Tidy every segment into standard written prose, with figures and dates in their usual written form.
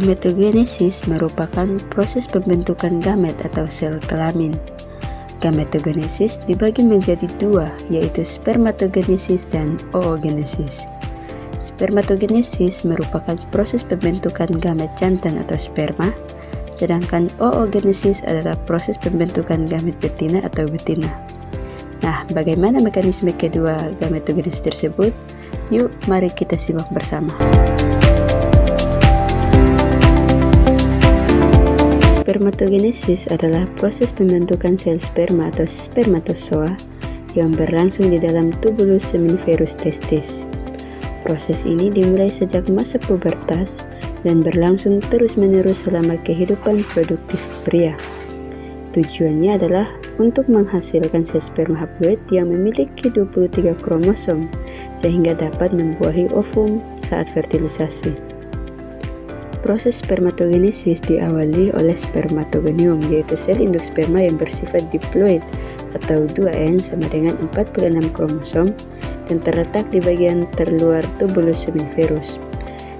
Gametogenesis merupakan proses pembentukan gamet atau sel kelamin. Gametogenesis dibagi menjadi dua, yaitu spermatogenesis dan oogenesis. Spermatogenesis merupakan proses pembentukan gamet jantan atau sperma, sedangkan oogenesis adalah proses pembentukan gamet betina atau betina. Nah, bagaimana mekanisme kedua gametogenesis tersebut? Yuk, mari kita simak bersama. Spermatogenesis adalah proses pembentukan sel sperma atau spermatozoa yang berlangsung di dalam tubulus seminiferus testis. Proses ini dimulai sejak masa pubertas dan berlangsung terus-menerus selama kehidupan produktif pria. Tujuannya adalah untuk menghasilkan sel sperma haploid yang memiliki 23 kromosom sehingga dapat membuahi ovum saat fertilisasi. Proses spermatogenesis diawali oleh spermatogonium, yaitu sel induk sperma yang bersifat diploid atau 2N sama dengan 46 kromosom dan terletak di bagian terluar tubulus seminiferus.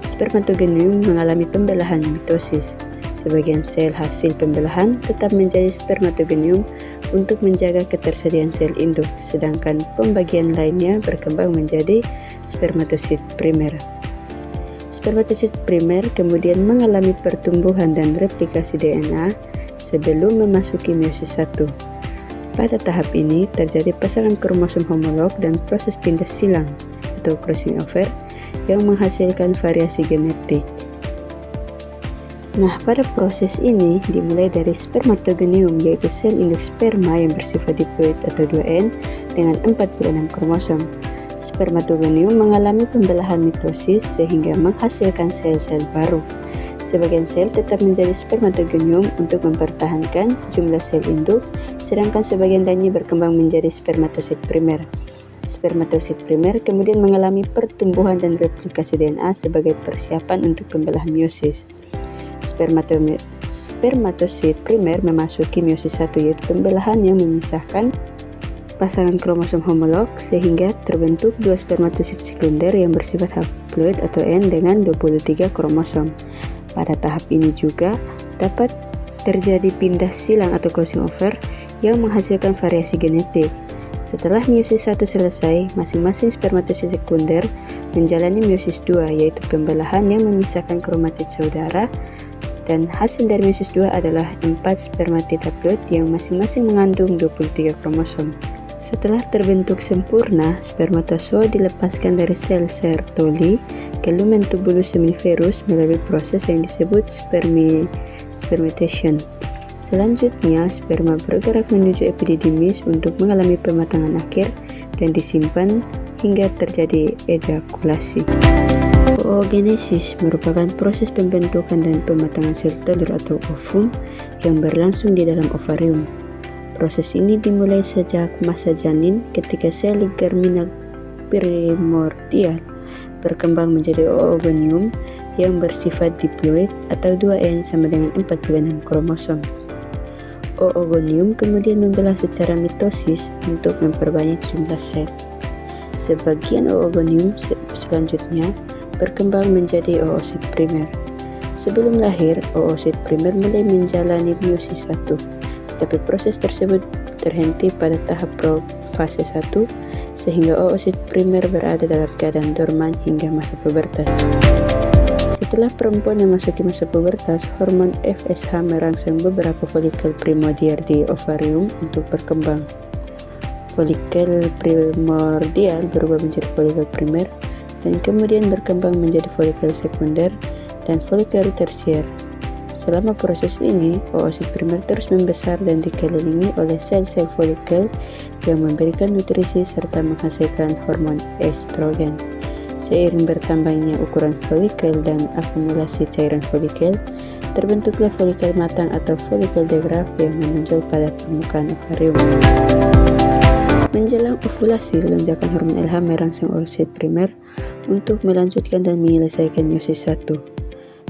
Spermatogonium mengalami pembelahan mitosis. Sebagian sel hasil pembelahan tetap menjadi spermatogonium untuk menjaga ketersediaan sel induk, sedangkan pembagian lainnya berkembang menjadi spermatosit primer. Spermatosit primer kemudian mengalami pertumbuhan dan replikasi DNA sebelum memasuki meiosis 1. Pada tahap ini terjadi pasangan kromosom homolog dan proses pindah silang atau crossing over yang menghasilkan variasi genetik. Nah, pada proses ini dimulai dari spermatogonium, yaitu sel induk sperma yang bersifat diploid atau 2N dengan 46 kromosom. Spermatogonium mengalami pembelahan mitosis sehingga menghasilkan sel-sel baru. Sebagian sel tetap menjadi spermatogonium untuk mempertahankan jumlah sel induk, sedangkan sebagian lainnya berkembang menjadi spermatosit primer. Spermatosit primer kemudian mengalami pertumbuhan dan replikasi DNA sebagai persiapan untuk pembelahan meiosis. Spermatosit primer memasuki meiosis 1, yaitu pembelahan yang memisahkan pasangan kromosom homolog sehingga terbentuk dua spermatosit sekunder yang bersifat haploid atau N dengan 23 kromosom. Pada tahap ini juga dapat terjadi pindah silang atau crossing over yang menghasilkan variasi genetik. Setelah meiosis 1 selesai, masing-masing spermatosit sekunder menjalani meiosis 2, yaitu pembelahan yang memisahkan kromatid saudara, dan hasil dari meiosis 2 adalah 4 spermatid haploid yang masing-masing mengandung 23 kromosom. Setelah terbentuk sempurna, spermatozoa dilepaskan dari sel Sertoli ke lumen tubulus seminiferus melalui proses yang disebut spermitation. Selanjutnya, sperma bergerak menuju epididymis untuk mengalami pematangan akhir dan disimpan hingga terjadi ejakulasi. Oogenesis merupakan proses pembentukan dan pematangan sel telur atau ovum yang berlangsung di dalam ovarium. Proses ini dimulai sejak masa janin ketika sel germinal primordial berkembang menjadi oogonium yang bersifat diploid atau 2N sama dengan 46 kromosom. Oogonium kemudian membelah secara mitosis untuk memperbanyak jumlah sel. Sebagian oogonium selanjutnya berkembang menjadi oosit primer. Sebelum lahir, oosit primer mulai menjalani meiosis 1. Tapi proses tersebut terhenti pada tahap profase 1 sehingga oosit primer berada dalam keadaan dorman hingga masa pubertas. Setelah perempuan memasuki masa pubertas, hormon FSH merangsang beberapa folikel primordial di ovarium untuk berkembang. Folikel primordial berubah menjadi folikel primer dan kemudian berkembang menjadi folikel sekunder dan folikel tersier. Selama proses ini, oosit primer terus membesar dan dikelilingi oleh sel-sel folikel yang memberikan nutrisi serta menghasilkan hormon estrogen. Seiring bertambahnya ukuran folikel dan akumulasi cairan folikel, terbentuklah folikel matang atau folikel degraf yang menonjol pada permukaan ovarium. Menjelang ovulasi, lonjakan hormon LH merangsang oosit primer untuk melanjutkan dan menyelesaikan meiosis 1.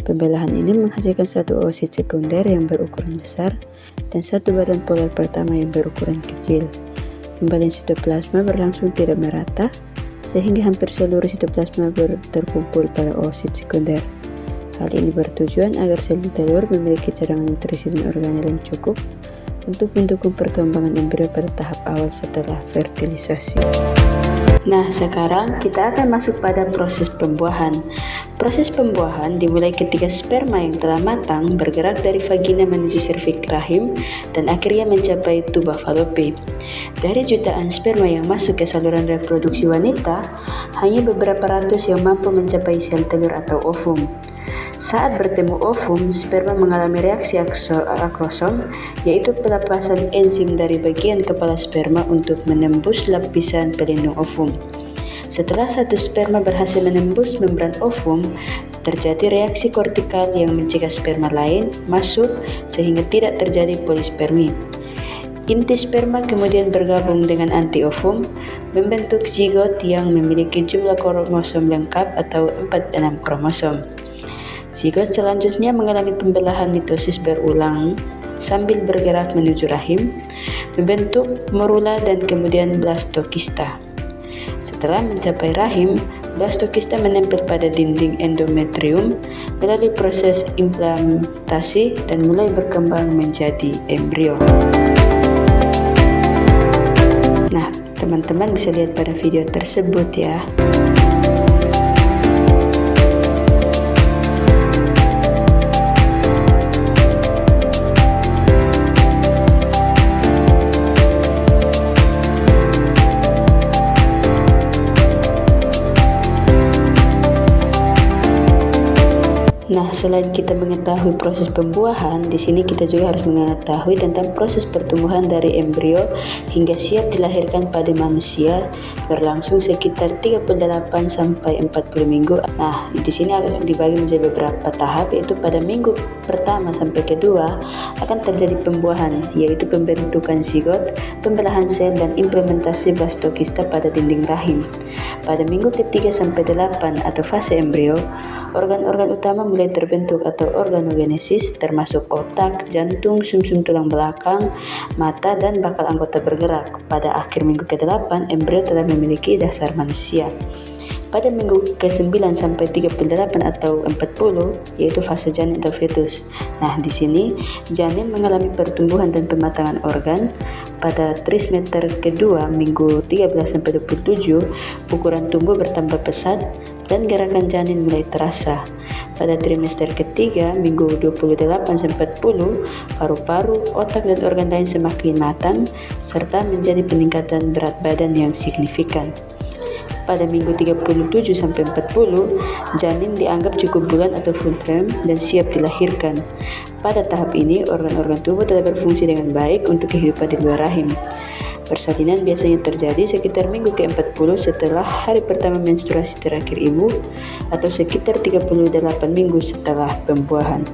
Pembelahan ini menghasilkan satu oosit sekunder yang berukuran besar dan satu badan polar pertama yang berukuran kecil. Pembalian sitoplasma berlangsung tidak merata, sehingga hampir seluruh sitoplasma terkumpul pada oosit sekunder. Hal ini bertujuan agar sel telur memiliki cadangan nutrisi dan organel yang cukup untuk mendukung perkembangan embrio pada tahap awal setelah fertilisasi. Nah, sekarang kita akan masuk pada proses pembuahan. Proses pembuahan dimulai ketika sperma yang telah matang bergerak dari vagina menuju serviks rahim dan akhirnya mencapai tuba falopi. Dari jutaan sperma yang masuk ke saluran reproduksi wanita, hanya beberapa ratus yang mampu mencapai sel telur atau ovum. Saat bertemu ovum, sperma mengalami reaksi akrosom, yaitu pelepasan enzim dari bagian kepala sperma untuk menembus lapisan pelindung ovum. Setelah satu sperma berhasil menembus membran ovum, terjadi reaksi kortikal yang mencegah sperma lain masuk sehingga tidak terjadi polispermi. Inti sperma kemudian bergabung dengan anti ovum, membentuk zigot yang memiliki jumlah kromosom lengkap atau 46 kromosom. Zigot selanjutnya mengalami pembelahan mitosis berulang sambil bergerak menuju rahim, membentuk morula dan kemudian blastokista. Setelah mencapai rahim, blastokista menempel pada dinding endometrium melalui proses implantasi dan mulai berkembang menjadi embrio. Nah, teman-teman bisa lihat pada video tersebut ya. Nah, selain kita mengetahui proses pembuahan, di sini kita juga harus mengetahui tentang proses pertumbuhan dari embrio hingga siap dilahirkan pada manusia, berlangsung sekitar 38 sampai 40 minggu. Nah, di sini akan dibagi menjadi beberapa tahap, yaitu pada minggu pertama sampai kedua akan terjadi pembuahan, yaitu pembentukan zigot, pembelahan sel dan implementasi blastokista pada dinding rahim. Pada minggu ketiga sampai 8 atau fase embrio, organ-organ utama mulai terbentuk atau organogenesis, termasuk otak, jantung, sumsum tulang belakang, mata, dan bakal anggota bergerak. Pada akhir minggu ke-8, embrio telah memiliki dasar manusia. Pada minggu ke-9 sampai 38 atau 40, yaitu fase janin atau fetus. Nah, di sini janin mengalami pertumbuhan dan pematangan organ. Pada trimester kedua, minggu 13 sampai 27, ukuran tubuh bertambah pesat dan gerakan janin mulai terasa. Pada trimester ketiga, minggu 28 sampai 40, paru-paru, otak dan organ lain semakin matang serta menjadi peningkatan berat badan yang signifikan. Pada minggu 37 sampai 40, janin dianggap cukup bulan atau full term dan siap dilahirkan. Pada tahap ini, organ-organ tubuh telah berfungsi dengan baik untuk kehidupan di luar rahim. Persalinan biasanya terjadi sekitar minggu ke-40 setelah hari pertama menstruasi terakhir ibu atau sekitar 38 minggu setelah pembuahan.